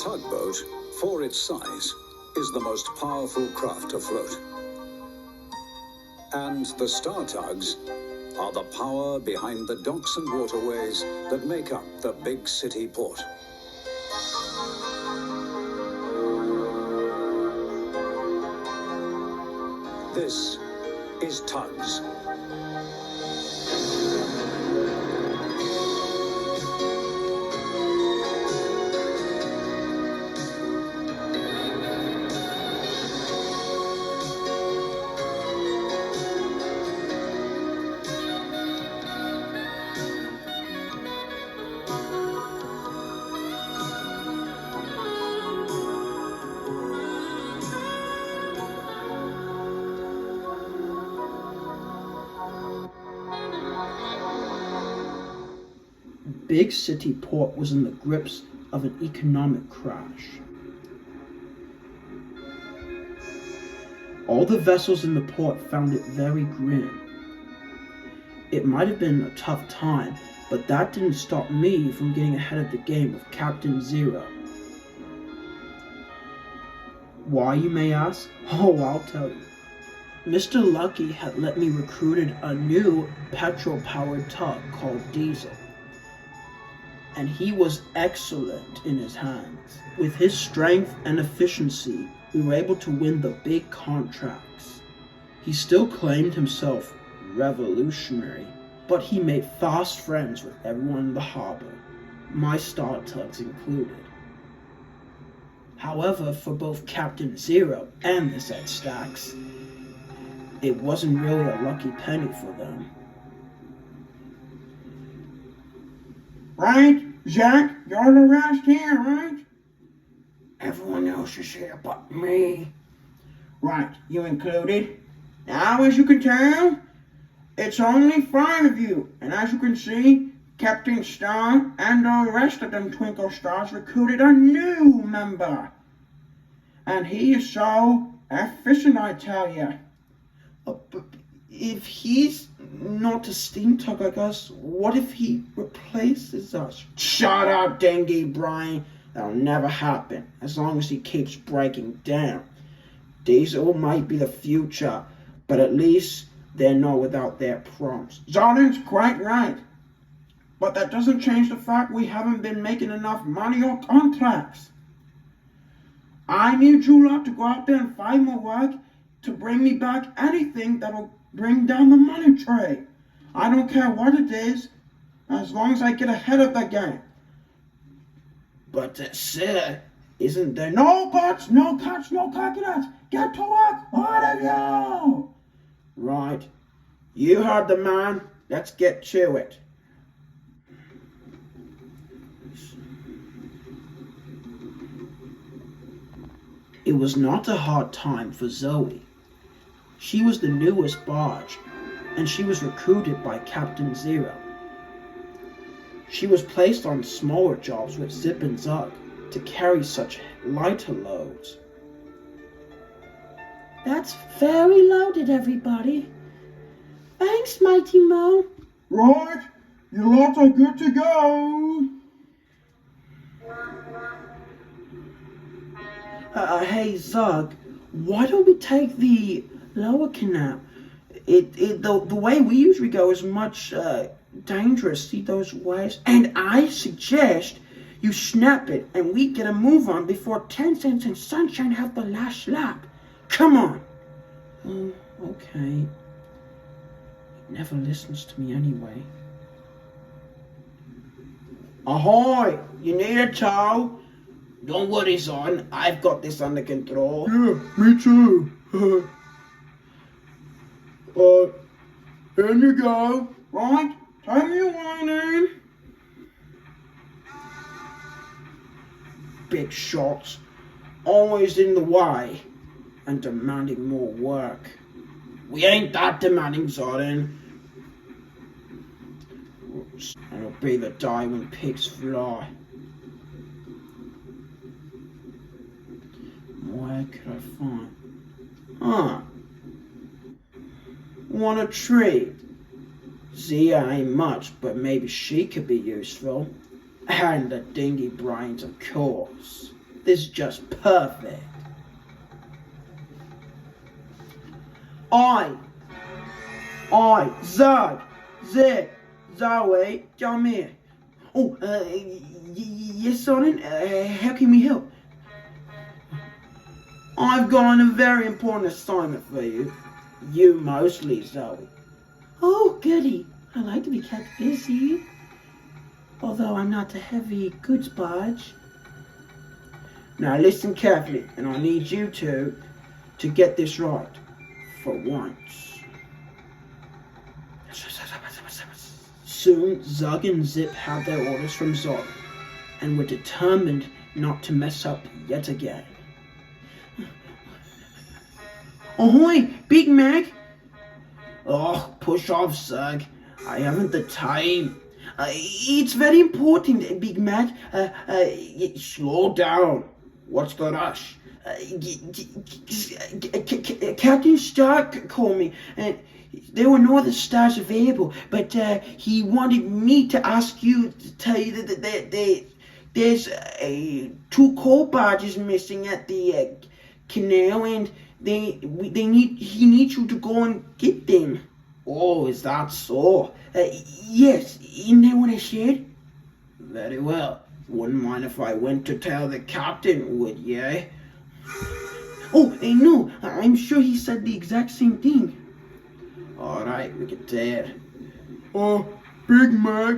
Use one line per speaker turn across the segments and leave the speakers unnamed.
tugboat, for its size, is the most powerful craft afloat. And the Star Tugs are the power behind the docks and waterways that make up the big city port. This is Tugs.
Big city port was in the grips of an economic crash. All the vessels in the port found it very grim. It might have been a tough time, but that didn't stop me from getting ahead of the game with Captain Zero. Why, you may ask? Oh, I'll tell you. Mr. Lucky had let me recruited a new petrol-powered tug called Diesel. And he was excellent in his hands. With his strength and efficiency, we were able to win the big contracts. He still claimed himself revolutionary, but he made fast friends with everyone in the harbor, my Star Tugs included. However, for both Captain Zero and the said Stacks, it wasn't really a lucky penny for them.
Right, Jack, you're the rest here, right? Everyone else is here but me. Right, you included. Now, as you can tell, it's only 5 of you. And as you can see, Captain Star and the rest of them Twinkle Stars recruited a new member. And he is so efficient, I tell you.
But if he's not a steam tug like us, what if he replaces us?
Shut up, Dingy Brian. That'll never happen, as long as he keeps breaking down. Diesel might be the future, but at least they're not without their prompts. Zorran's quite right. But that doesn't change the fact we haven't been making enough money or contracts. I need you lot to go out there and find more work to bring me back anything that'll bring down the money tray. I don't care what it is, as long as I get ahead of the game. But sir, isn't there no buts, no cuts, no coconuts? Get to work, all of you! Right, you heard the man. Let's get to it.
It was not a hard time for Zoe. She was the newest barge, and she was recruited by Captain Zero. She was placed on smaller jobs with Zip and Zug to carry such lighter loads.
That's very loaded, everybody. Thanks, Mighty Mo.
Right, you lot are good to go.
Hey Zug, why don't we take the lower canal? The way we usually go is much dangerous. See those waves? And I suggest you snap it and we get a move on before 10 Cents and Sunshine have the last lap. Come on. Oh, okay. He never listens to me anyway.
Ahoy! You need a tow? Don't worry, son. I've got this under control.
Yeah, me too. In you go.
Right, tell me your name. Big shots, always in the way, and demanding more work. We ain't that demanding, Zorran. It'll be the day when pigs fly. Where could I find? Want a treat? Zia ain't much, but maybe she could be useful. And the dingy brains, of course.
This is just perfect. I, Zug, Zip, Zoe, come here. Oh, yes, Zorran, how can we help? I've got a very important assignment for you. You mostly, Zoe.
Oh, goody. I like to be kept busy. Although I'm not a heavy goods barge.
Now listen carefully, and I need you to get this right. For once. Soon, Zug and Zip had their orders from Zorran, and were determined not to mess up yet again. Ahoy, Big Mac! Oh, push off, Zug. I haven't the time. It's very important, Big Mac. Slow down. What's the rush? Captain Stark called me, and there were no other stars available, but he wanted me to ask you to tell you that there's 2 coal barges missing at the canal, and he needs you to go and get them. Oh, is that so? Yes, isn't that what I said? Very well. Wouldn't mind if I went to tell the captain, would ya? Oh, no, I'm sure he said the exact same thing. Alright, we can tell.
Big Mac.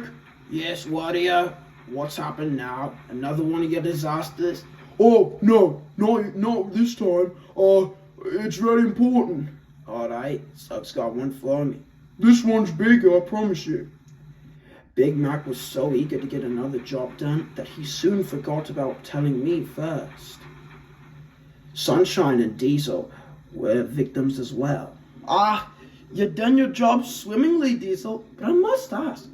Yes, warrior. What's happened now? Another one of your disasters?
Oh, no, not this time. It's very important.
Alright, Zug's got one for me.
This one's bigger, I promise you.
Big Mac was so eager to get another job done that he soon forgot about telling me first. Sunshine and Diesel were victims as well. You done your job swimmingly, Diesel, but I must ask,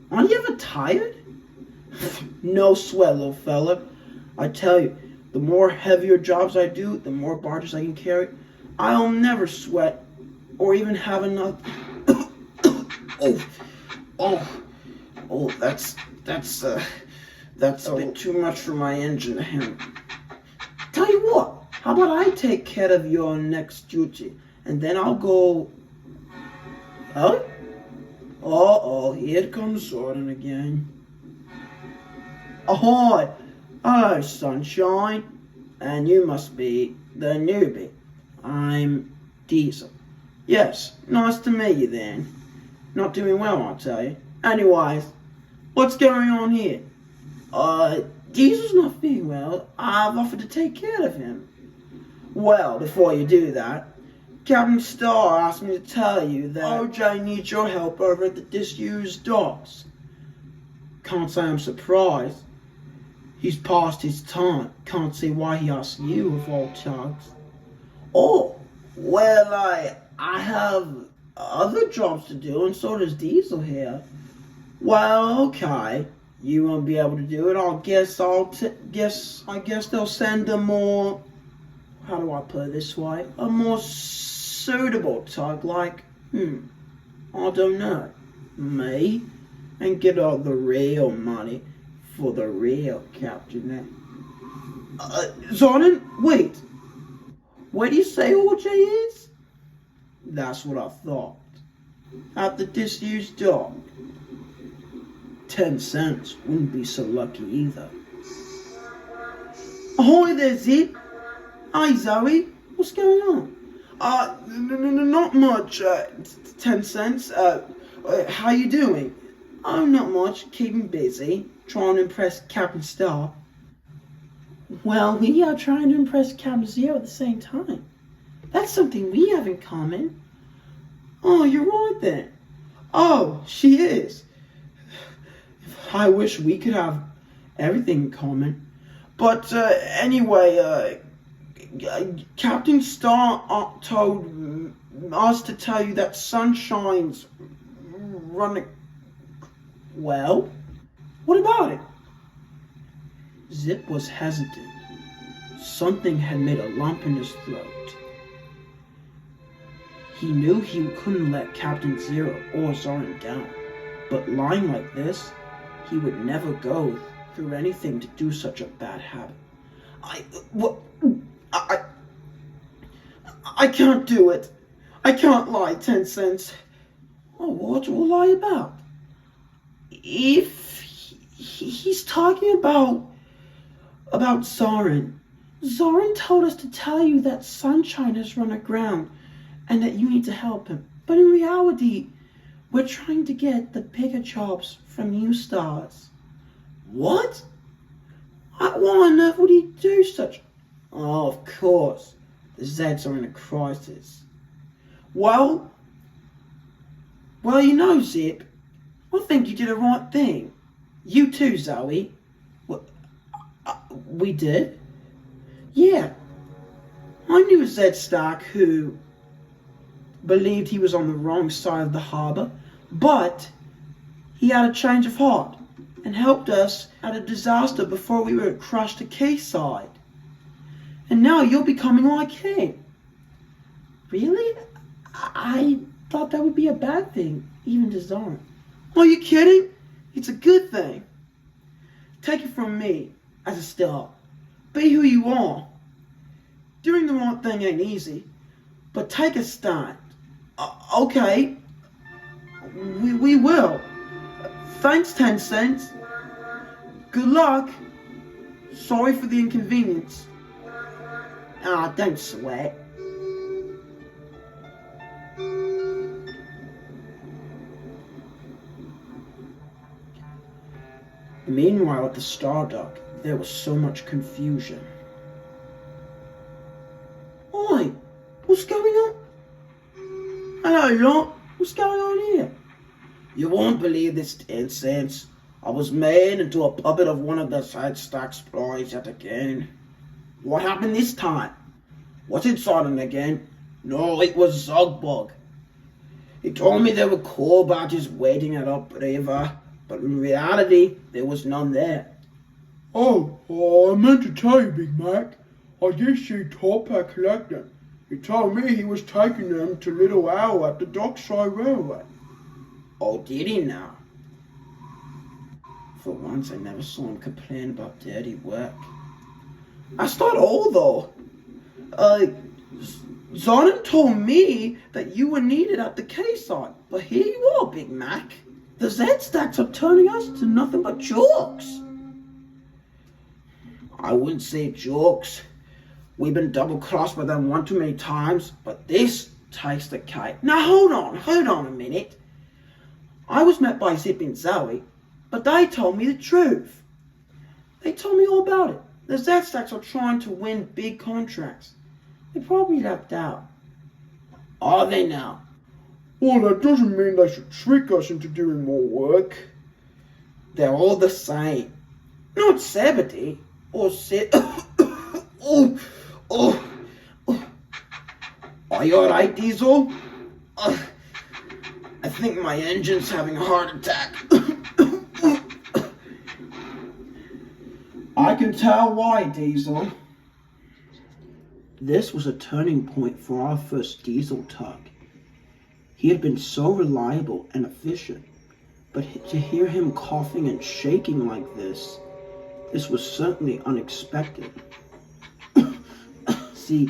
aren't you ever tired? No sweat, little fella. I tell you, the more heavier jobs I do, the more barges I can carry. I'll never sweat or even have enough. That's a bit too much for my engine to handle. Tell you what, how about I take care of your next duty, and then I'll go. Huh? Here comes Zorran again. Ahoy! Oh, Sunshine. And you must be the newbie. I'm Diesel. Yes, nice to meet you then. Not doing well, I'll tell you. Anyways, what's going on here? Diesel's not feeling well. I've offered to take care of him. Well, before you do that, Captain Star asked me to tell you that OJ needs your help over at the disused docks. Can't say I'm surprised. He's past his time. Can't see why he asked you of all tugs. Oh, well, I have other jobs to do, and so does Diesel here. Well, okay. You won't be able to do it. I guess they'll send a more, how do I put it this way? A more suitable tug, like, I don't know, me, and get all the real money for the real captain there. Zorran, wait. Where do you say OJ is? That's what I thought. At the disused dock. 10 cents wouldn't be so lucky either. Ahoy there, Zip. Hi, Zoe. What's going on? Not much. 10 cents. How you doing? Oh, not much. Keeping busy. Trying to impress Captain Star.
Well, we are trying to impress Captain Zero at the same time. That's something we have in common.
Oh, you're right then. Oh, she is. I wish we could have everything in common. But anyway, Captain Star told us to tell you that Sunshine's running. Well, what about it? Zip was hesitant. Something had made a lump in his throat. He knew he couldn't let Captain Zero or Zorran down, but lying like this, he would never go through anything to do such a bad habit.
What? I can't do it. I can't lie, 10 cents.
Oh, what will lie about? If he's talking about Zorran. Zorran told us to tell you that Sunshine has run aground and that you need to help him. But in reality, we're trying to get the bigger jobs from you stars.
What?
Why on earth would he do such?
Oh, of course. The Zeds are in a crisis.
Well, you know, Zip, I think you did the right thing. You too, Zoe.
We did?
Yeah. I knew a Zed Stark who believed he was on the wrong side of the harbour, but he had a change of heart and helped us at a disaster before we were crushed to quayside. And now you're becoming like him.
Really? I thought that would be a bad thing, even to Zorran.
Are you kidding? It's a good thing. Take it from me as a start. Be who you are. Doing the right thing ain't easy, but take a stand. Okay, we will. Thanks, 10 cents. Good luck. Sorry for the inconvenience.
Don't sweat. Meanwhile, at the Star Tug, there was so much confusion.
Oi, what's going on? Hello, lot. What's going on here?
You won't believe this, 10 cents. I was made into a puppet of one of the side stacks ploys yet again. What happened this time? Was it Zorran again? No, it was Zugbug. He told me there were core badges waiting at upriver, but in reality, there was none there.
Oh, I meant to tell you, Big Mac. I did see Topper collect them. He told me he was taking them to Little Owl at the Dockside Railway.
Oh, did he now? For once, I never saw him complain about dirty work. That's not all, though.
Zorran told me that you were needed at the quayside, but here you are, Big Mac. The Z-Stacks are turning us to nothing but jokes.
I wouldn't say jokes. We've been double-crossed by them one too many times, but this takes the cake.
Now hold on a minute. I was met by Zip and Zug, but they told me the truth. They told me all about it. The Z-Stacks are trying to win big contracts. They probably lucked out.
Are they now?
Well, that doesn't mean they should trick us into doing more work.
They're all the same.
Not 70 or
Are you alright, Diesel? I think my engine's having a heart attack.
I can tell why, Diesel. This was a turning point for our first Diesel tug. He had been so reliable and efficient, but to hear him coughing and shaking like this was certainly unexpected. See,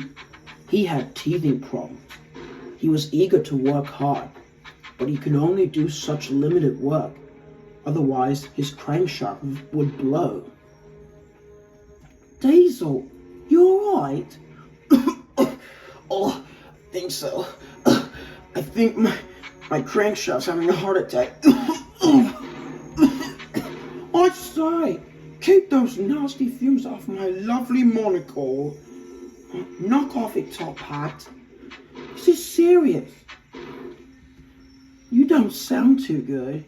he had teething problems. He was eager to work hard, but he could only do such limited work, otherwise his crankshaft would blow. Diesel, you alright?
Oh, I think so. I think my crankshaft's having a heart attack.
I say, keep those nasty fumes off my lovely monocle. Knock off it, top hat. This is serious. You don't sound too good.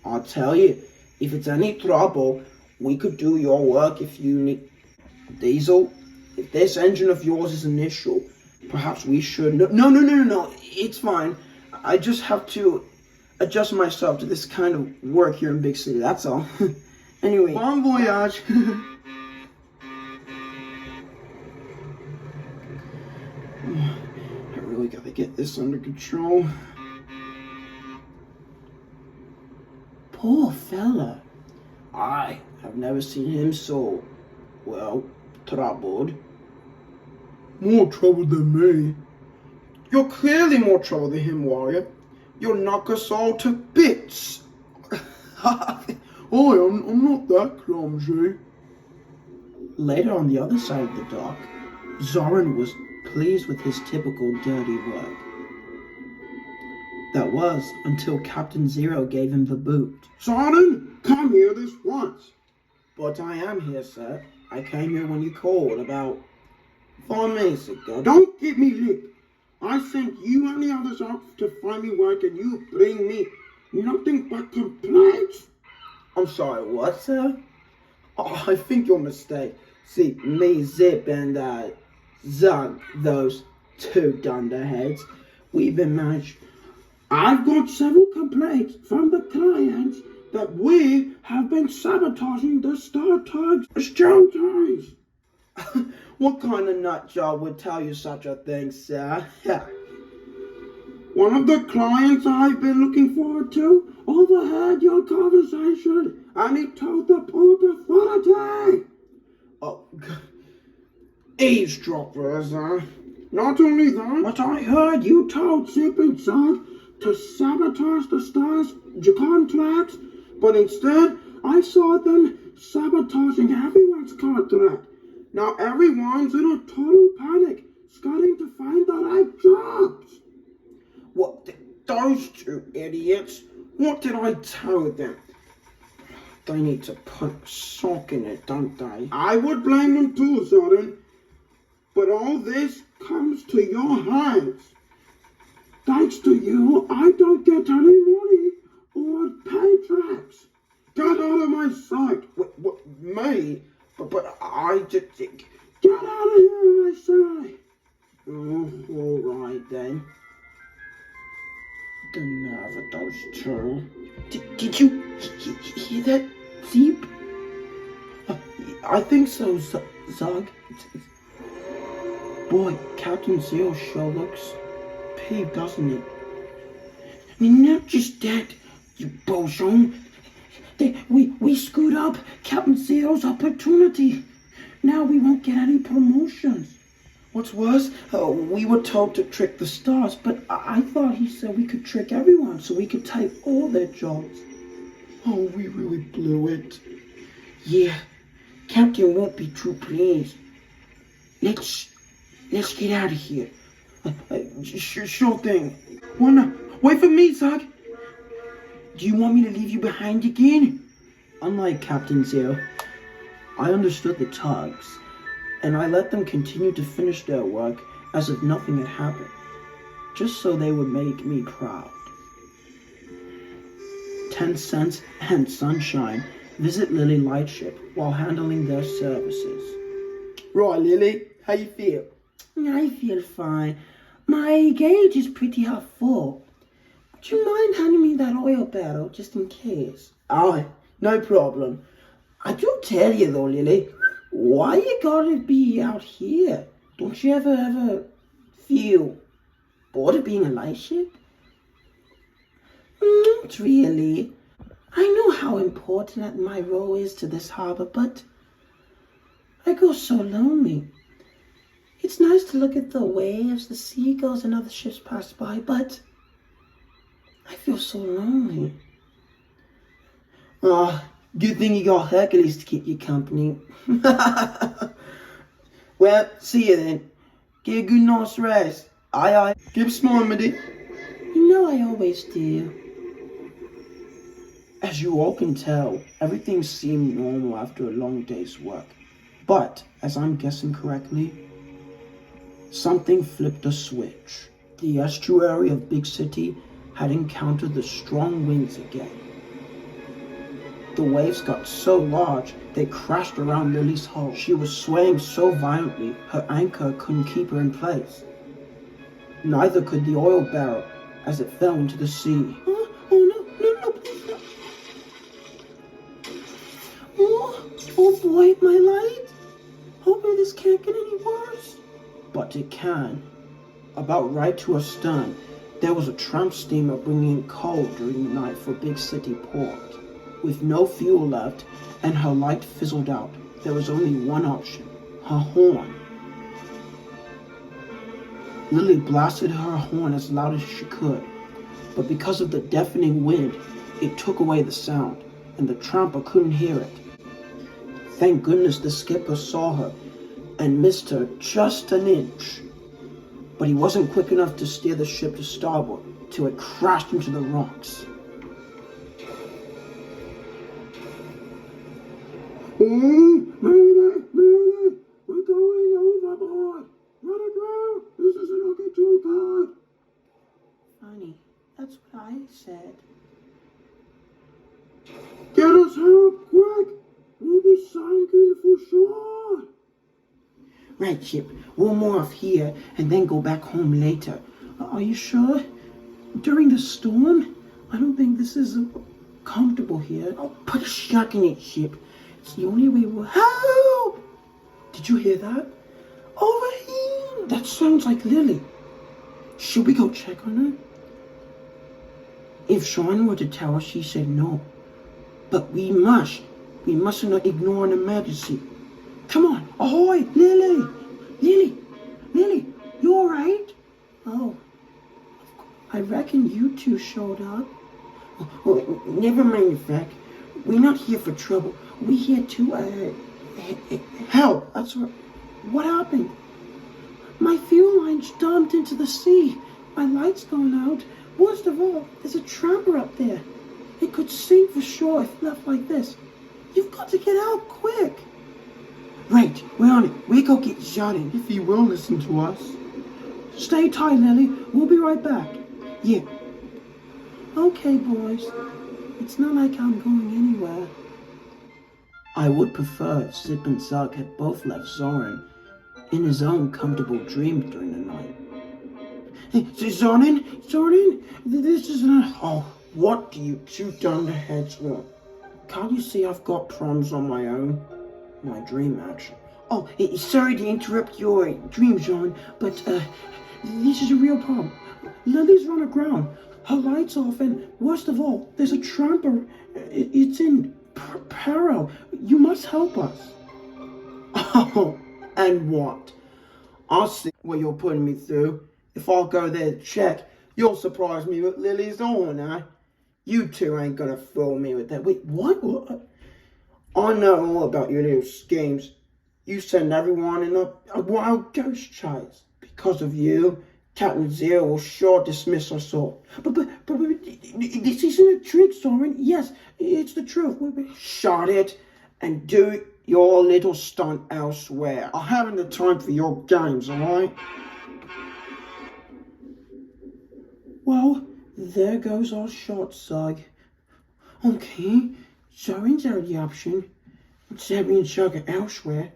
I'll tell you, if it's any trouble, we could do your work if you need... Diesel, if this engine of yours is an issue, perhaps we should...
No. It's fine. I just have to adjust myself to this kind of work here in Big City, that's all. Anyway, bon voyage. I really gotta get this under control. Poor fella.
I have never seen him so, well, troubled.
More trouble than me.
You're clearly more trouble than him, warrior. You'll knock us all to bits.
I'm not that clumsy.
Later on the other side of the dock, Zorran was pleased with his typical dirty work. That was until Captain Zero gave him the boot.
Zorran, come here this once.
But I am here, sir. I came here when you called about 4 minutes ago.
Don't give me lip. I sent you and the others out to find me work and you bring me nothing but complaints.
I'm sorry, what, sir? Oh, I think you're mistaken. See, me, Zip, and Zug, those 2 dunderheads, we've been managed.
I've got several complaints from the clients that we have been sabotaging the Star Tugs showtimes.
What kind of nut job would tell you such a thing, sir?
One of the clients I've been looking forward to overheard your conversation and he told the port authority.
Oh, eavesdroppers, huh?
Not only that, but I heard you told Zip and Zug to sabotage the Star's contracts, but instead I saw them sabotaging everyone's contract. Now everyone's in a total panic, scurrying to find the right jobs.
What, those 2 idiots? What did I tell them? They need to put a sock in it, don't they?
I would blame them too, Zorran. But all this comes to your hands. Thanks to you, I don't get any money or paychecks. Get out of my sight.
What, me? But I just...
Get out of here, I say.
Oh, all right then. The nerve of those 2.
Did you hear that, Zip?
I think so,
Zug? Boy, Captain Zero sure looks peeved, doesn't it?
Not just that, you boson. We screwed up Captain Zero's opportunity. Now we won't get any promotions.
What's worse, we were told to trick the stars, but I thought he said we could trick everyone so we could take all their jobs.
Oh, we really blew it.
Yeah, Captain won't be too pleased. Let's get out of here.
Sure thing.
Wait for me, Zug. Do you want me to leave you behind again? Unlike Captain Zero, I understood the Tugs, and I let them continue to finish their work as if nothing had happened, just so they would make me proud. 10 cents and sunshine visit Lillie Lightship while handling their services.
Right, Lily, how you feel?
I feel fine. My gauge is pretty half full. Would you mind handing me that oil barrel just in case?
Aye, no problem.
I do tell you though, Lily, why you gotta be out here? Don't you ever feel bored of being a lightship? Not really. I know how important my role is to this harbor, but I go so lonely. It's nice to look at the waves, the seagulls, and other ships pass by, but I feel so lonely.
Good thing you got Hercules to keep you company. Well, see you then. Get a good night's rest. Aye. Keep smiling, my dear.
You know I always do.
As you all can tell, everything seemed normal after a long day's work. But, as I'm guessing correctly, something flipped a switch. The estuary of Big City had encountered the strong winds again. The waves got so large, they crashed around Lily's hull. She was swaying so violently, her anchor couldn't keep her in place. Neither could the oil barrel, as it fell into the sea.
Oh no, please no. Oh boy, my light. Hoping this can't get any worse.
But it can. About right to her stern, there was a tramp steamer bringing in coal during the night for Big City Port. With no fuel left and her light fizzled out, there was only one option:
her horn. Lillie blasted her horn as loud as she could, but because of the deafening wind, it took away the sound, and the tramper couldn't hear it. Thank goodness the skipper saw her and missed her just an inch. But he wasn't quick enough to steer the ship to starboard till it crashed into the rocks.
Mayday! We're going overboard! Run aground! This isn't looking too good!
Funny, that's what I said.
Get us help, quick! We'll be sinking for sure!
Right, Chip, we'll moor off here and then go back home later.
Are you sure? During the storm? I don't think this is comfortable here.
Oh, put a shark in it, Chip.
It's the only way we'll... Help! Did you hear that? Over here!
That sounds like Lillie.
Should we go check on her?
If Zorran were to tell us, she said no. But we mustn't ignore an emergency.
Come on, ahoy, Lillie! Lillie, you alright? Oh, I reckon you two showed up.
Oh, never mind the fact. We're not here for trouble. We're here to, help.
That's what happened? My fuel line's dumped into the sea. My light's going out. Worst of all, there's a tramper up there. It could sink for sure if left like this. You've got to get out quick.
Right, we're on it. We go get Zorran.
If he will listen to us.
Stay tight, Lillie. We'll be right back.
Yeah.
Okay, boys. It's not like I'm going anywhere.
I would prefer if Zip and Zug had both left Zorran in his own comfortable dream during the night. Hey, Zorran, this is Oh, what do you two dunderheads want? Can't you see I've got problems on my own? My dream, actually. Oh, sorry to interrupt your dream, Zorran, but
this is a real problem. Lillie's run aground. Her light's off, and worst of all, there's a tramper. It's in peril. You must help us.
Oh, and what? I'll see what you're putting me through. If I'll go there to check, you'll surprise me with Lillie's horn, eh? You two ain't gonna fool me with that. Wait, what? I know all about your little schemes. You send everyone in a wild ghost chase. Because of you, Captain Zero will sure dismiss us all.
But this isn't a trick, Zorran. Yes, it's the truth.
Shut it and do your little stunt elsewhere. I haven't the time for your games, alright?
Well, there goes our shot, Zug.
Okay, Zorran's out of the option. Zip and Zug are elsewhere.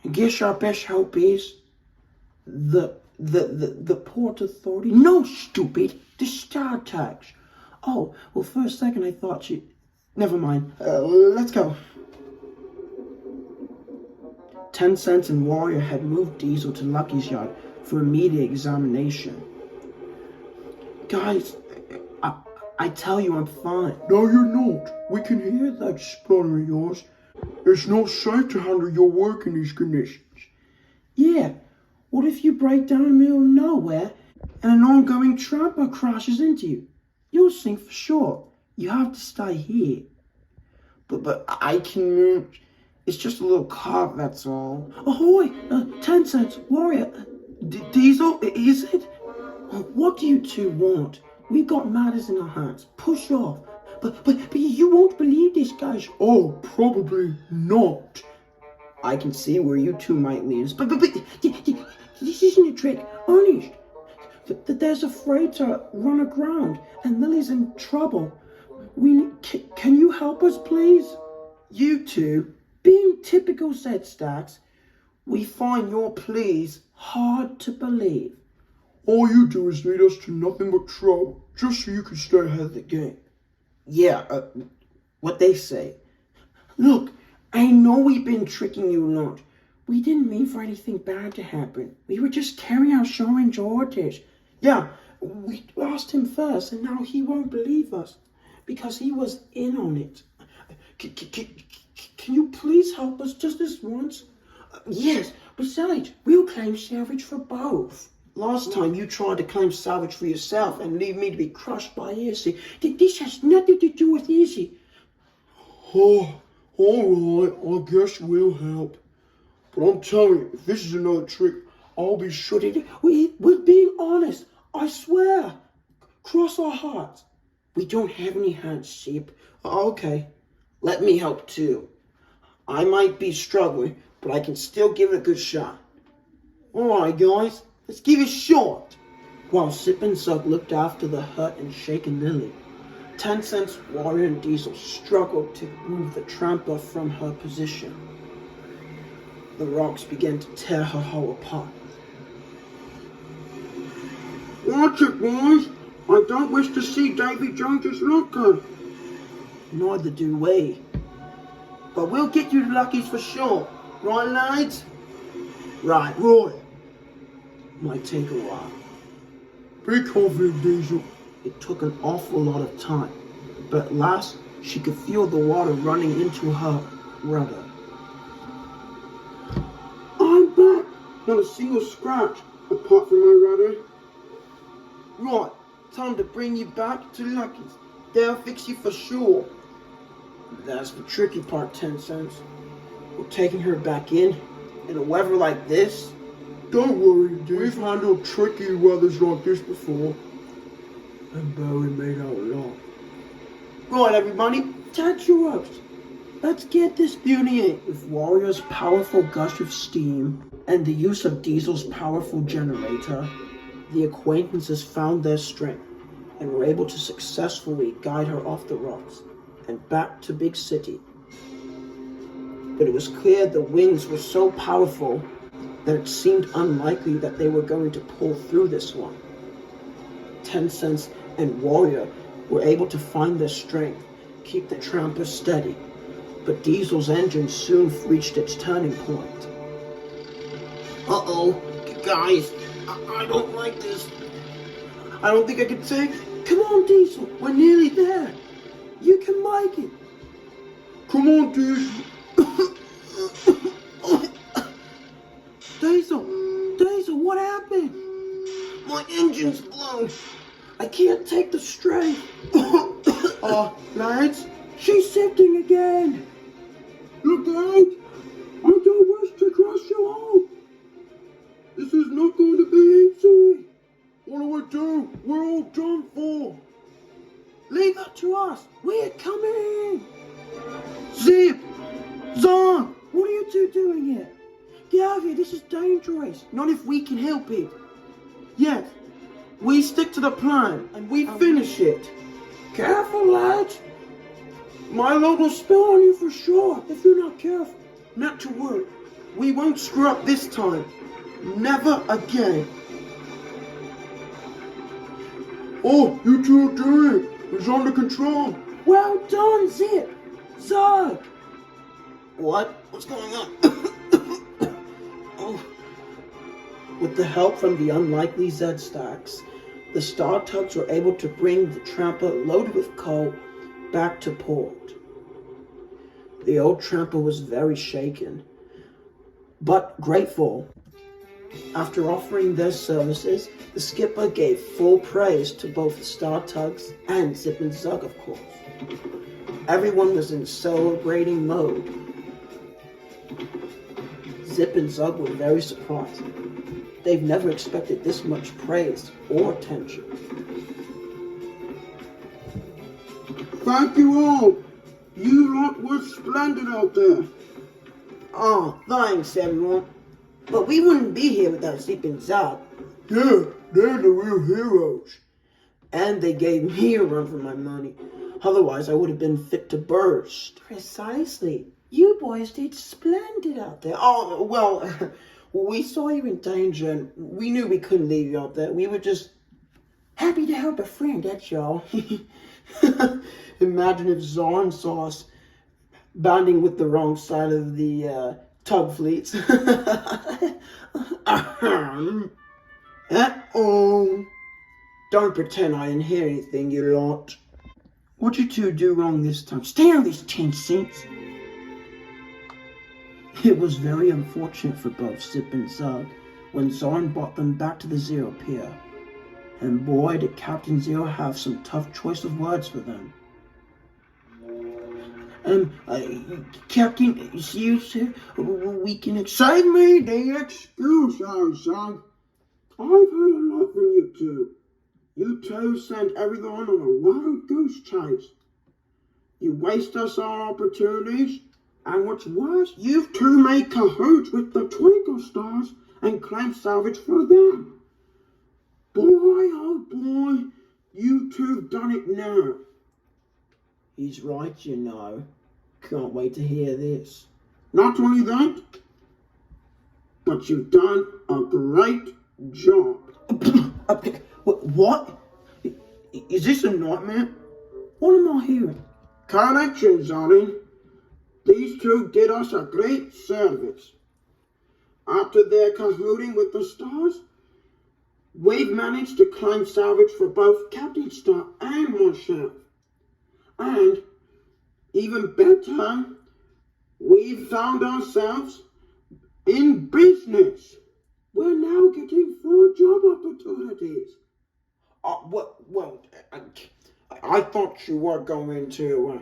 I guess our best hope is the Port Authority. No, stupid! The Star Tugs.
Oh, well, for a second I thought you...
Never mind. Let's go. 10 Cents and Warrior had moved Diesel to Lucky's yard for immediate examination. Guys, I tell you I'm fine.
No, you're not. We can hear that splutter of yours. It's not safe to handle your work in these conditions.
Yeah, what if you break down in the middle of nowhere and an ongoing tramper crashes into you? You'll sink for sure. You have to stay here.
But I can move. It's just a little cart, that's all.
Ahoy! 10 Cents, Warrior.
Diesel, is it?
What do you two want? We've got matters in our hands. Push off. But you won't believe this, guys.
Oh, probably not.
I can see where you two might lead us. But
this isn't a trick. Honest. There's a freighter run aground and Lillie's in trouble. Can you help us, please?
You two, being typical Zed stacks, we find your pleas hard to believe.
All you do is lead us to nothing but trouble, just so you can stay ahead of the game.
Yeah, what they say. Look, I know we've been tricking you lot. We didn't mean for anything bad to happen. We were just carrying out Zorran's orders.
Yeah, we asked him first, and now he won't believe us because he was in on it. Can you please help us just this once?
Yes, besides, we'll claim salvage for both. Last time you tried to claim salvage for yourself and leave me to be crushed by Izzy. This has nothing to do with Izzy.
Oh, alright, I guess we'll help. But I'm telling you, if this is another trick, I'll be sure to...
We're being honest, I swear. Cross our hearts. We don't have any hands, Zip. Okay, let me help too. I might be struggling, but I can still give it a good shot. Alright, guys, let's give it a shot. While Zip and Zug looked after the hurt and shaken Lillie, 10 Cents, Warrior, and Diesel struggled to move the tramper from her position. The rocks began to tear her hull apart.
Watch it, boys. I don't wish to see Davy Jones's locker.
Neither do we. But we'll get you the luckies for sure. Right, lads? Right. Might take a while.
Be confident, Diesel.
It took an awful lot of time, but at last she could feel the water running into her rudder.
I'm back. Not a single scratch, apart from my rudder.
Right, time to bring you back to Lucky's. They'll fix you for sure. That's the tricky part, 10 Cents. We're taking her back in a weather like this.
Don't worry, we've handled tricky weathers like this before. And Barry made out laugh.
Right, everybody, touch your ropes. Let's get this beauty in.
With Warrior's powerful gush of steam and the use of Diesel's powerful generator, the acquaintances found their strength and were able to successfully guide her off the rocks and back to Big City. But it was clear the winds were so powerful that it seemed unlikely that they were going to pull through this one. 10 Cents and Warrior were able to find their strength, keep the tramper steady, but Diesel's engine soon reached its turning point.
Uh-oh, guys, I don't like this. I don't think I can take it. Come on, Diesel, we're nearly there. You can make it.
Come on, Diesel.
Diesel, what happened? My engine's blown. I can't take the strain.
Lads,
She's shifting again.
look out! I don't wish to crush you all. This is not going to be easy. What do I do? We're all done for.
Leave that to us. We're coming in. Zip! Zorran! What are you two doing here? Get out of here. This is dangerous. Not if we can help it. Yes. We stick to the plan and we finish it. Careful, lads. My load will spill on you for sure if you're not careful. Not to worry. We won't screw up this time. Never again.
Oh, you two are doing it. It's under control.
Well done, Zip. Zug. What? What's going on? Oh. With the help from the unlikely Zed stacks, the Star Tugs were able to bring the tramper loaded with coal back to port. The old tramper was very shaken, but grateful. After offering their services, the skipper gave full praise to both the Star Tugs and Zip and Zug, of course. Everyone was in celebrating mode. Zip and Zug were very surprised. They've never expected this much praise or attention.
Thank you all. You lot were splendid out there.
Oh, thanks everyone. But we wouldn't be here without Zip and Zug.
Yeah, they're the real heroes.
And they gave me a run for my money. Otherwise, I would have been fit to burst.
Precisely. You boys did splendid out there.
Oh, well, we saw you in danger and we knew we couldn't leave you out there. We were just
Happy to help a friend, that's all.
Imagine if Zorran saw us bounding with the wrong side of the tug fleets. Uh-oh. Don't pretend I didn't hear anything, you lot.
What'd you two do wrong this time? Stay on these 10 cents. It was very unfortunate for both Zip and Zug when Zorran brought them back to the Zero Pier. And boy, did Captain Zero have some tough choice of words for them. Captain Zero, sir, we can...
Save me the excuse, Zug. I've heard a lot from you two. You two sent everyone on a wild goose chase. You waste us our opportunities, and what's worse, you two made cahoots with the Twinkle Stars and claimed salvage for them. Boy, oh boy, you two've done it now.
He's right, you know. Can't wait to hear this.
Not only that, but you've done a great job.
What? Is this a nightmare? What am I hearing?
Correction, Zorran. These two did us a great service. After their cahooting with the stars, we've managed to claim salvage for both Captain Star and myself. And, even better, we've found ourselves in business. We're now getting 4 job opportunities.
I thought you were going to...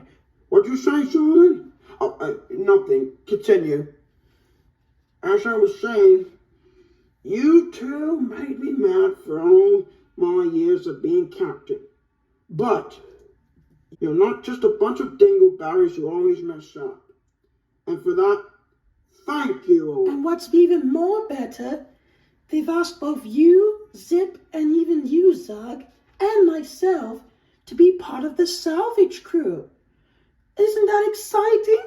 What'd you say, Zorran? Nothing. Continue. As I was saying, you two made me mad for all my years of being captain. But you're not just a bunch of dingleberries who always mess up. And for that, thank you all.
And what's even more better, they've asked both you, Zip, and even you, Zug, and myself to be part of the salvage crew. Isn't that exciting?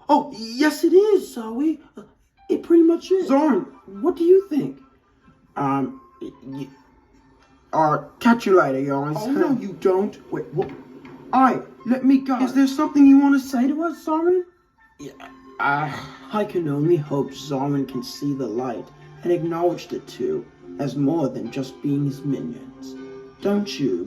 Oh, yes it is, Zoe. It pretty much is.
Zorran,
What do you think?
catch you later, guys.
Oh, no, you don't. Wait, what? Let me go. Is there something you want to say to us, Zorran?
Yeah,
I can only hope Zorran can see the light and acknowledge the two as more than just being his minions. Don't you?